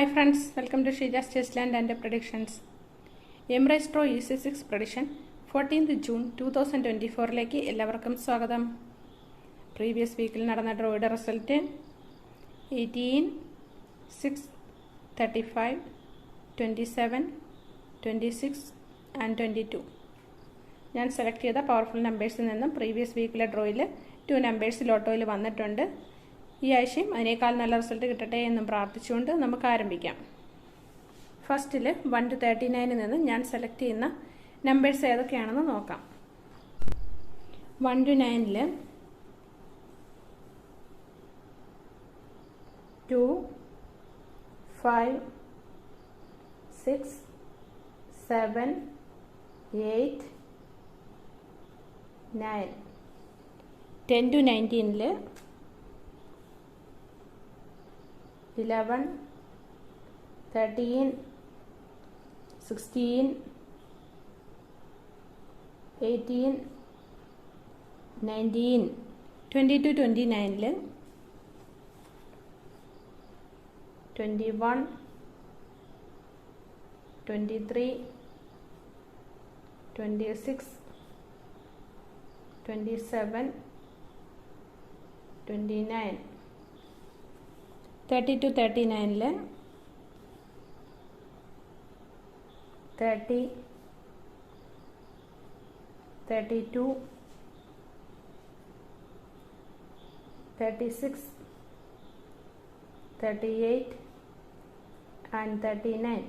Hi friends, welcome to Sheja's Chessland and Predictions. Emirates Pro EC6 Prediction 14th June 2024ലേക്ക് എല്ലാവർക്കും സ്വാഗതം. Previous വീക്കിൽ നടന്ന ഡ്രോയുടെ result 18, 6, 35, 27, 26 and 22. ഞാൻ select ചെയ്ത പവർഫുൾ നമ്പേഴ്സിൽ നിന്നും പ്രീവിയസ് വീക്കിലെ ഡ്രോയിൽ 2 നമ്പേഴ്സ് ലോട്ടോയിൽ വന്നിട്ടുണ്ട്. ഈ ആഴ്ചയും അതിനേക്കാൾ നല്ല റിസൾട്ട് കിട്ടട്ടെ എന്നും പ്രാർത്ഥിച്ചുകൊണ്ട് നമുക്ക് ആരംഭിക്കാം. ഫസ്റ്റിൽ 1 to 39 നിന്ന് ഞാൻ സെലക്ട് ചെയ്യുന്ന നമ്പേഴ്സ് ഏതൊക്കെയാണെന്ന് നോക്കാം. 1 to 9 2, 5, 6, 7, 8, 9. 10 to 19 11, 13, 16, 18, 19. 20 to 29 21, 23, 26, 27, 29. 30 to 39 30, 32, 36, 38 and 39.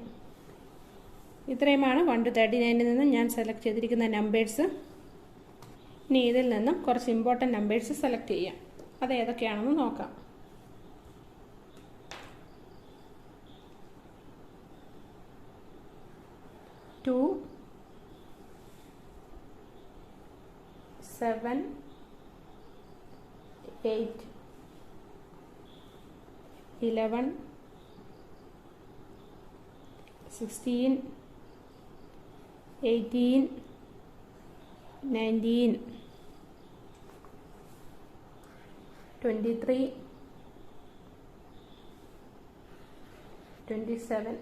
ഇത്രയുമാണ് 1 to 39 നിന്ന് ഞാൻ സെലക്ട് ചെയ്തിരിക്കുന്ന നമ്പേഴ്സ്. ഇനി ഇതിൽ നിന്നും കുറച്ച് ഇമ്പോർട്ടൻറ്റ് നമ്പേഴ്സ് സെലക്ട് ചെയ്യാം. അത് ഏതൊക്കെയാണെന്ന് നോക്കാം. 2, 7, 8, 11, 16, 18, 19, 23, 27,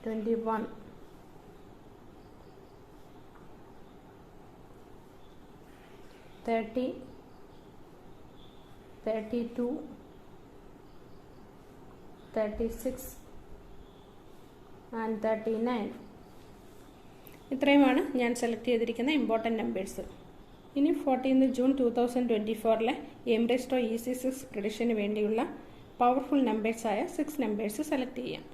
21, 30, 32, 36 and 39. ഇത്രയുമാണ് ഞാൻ സെലക്ട് ചെയ്തിരിക്കുന്ന ഇമ്പോർട്ടൻറ്റ് നമ്പേഴ്സ്. ഇനി 14th June 2024 Emirates pro EC6 പ്രഡിക്ഷന് വേണ്ടിയുള്ള പവർഫുൾ നമ്പേഴ്സായ 6 നമ്പേഴ്സ് സെലക്ട് ചെയ്യാം.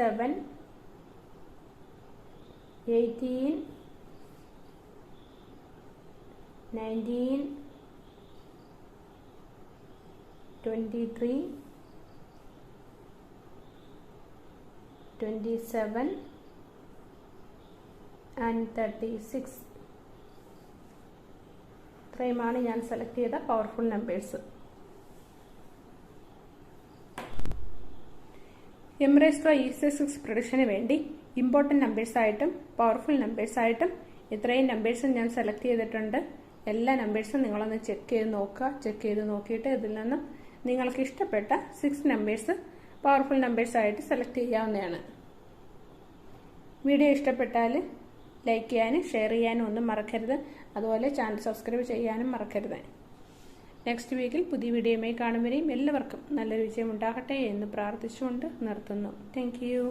7, 18, 19, 23, 27 and 36. ഇത്രയുമാണ് ഞാൻ സെലക്ട് ചെയ്ത powerful numbers. Emirates pro EC6 പ്രഡിക്ഷന് വേണ്ടി ഇമ്പോർട്ടൻറ്റ് നമ്പേഴ്സായിട്ടും പവർഫുൾ നമ്പേഴ്സായിട്ടും ഇത്രയും നമ്പേഴ്സും ഞാൻ സെലക്ട് ചെയ്തിട്ടുണ്ട്. എല്ലാ നമ്പേഴ്സും നിങ്ങളൊന്ന് ചെക്ക് ചെയ്ത് നോക്കുക. ചെക്ക് ചെയ്ത് നോക്കിയിട്ട് ഇതിൽ നിന്നും നിങ്ങൾക്ക് ഇഷ്ടപ്പെട്ട 6 നമ്പേഴ്സ് പവർഫുൾ നമ്പേഴ്സായിട്ട് സെലക്ട് ചെയ്യാവുന്നതാണ്. വീഡിയോ ഇഷ്ടപ്പെട്ടാൽ ലൈക്ക് ചെയ്യാനും ഷെയർ ചെയ്യാനും ഒന്നും മറക്കരുത്. അതുപോലെ ചാനൽ സബ്സ്ക്രൈബ് ചെയ്യാനും മറക്കരുത്. നെക്സ്റ്റ് വീക്കിൽ പുതിയ വീഡിയോയുമായി കാണും വരെയും എല്ലാവർക്കും നല്ലൊരു വിജയം ഉണ്ടാകട്ടെ എന്ന് പ്രാർത്ഥിച്ചുകൊണ്ട് നിർത്തുന്നു. Thank you.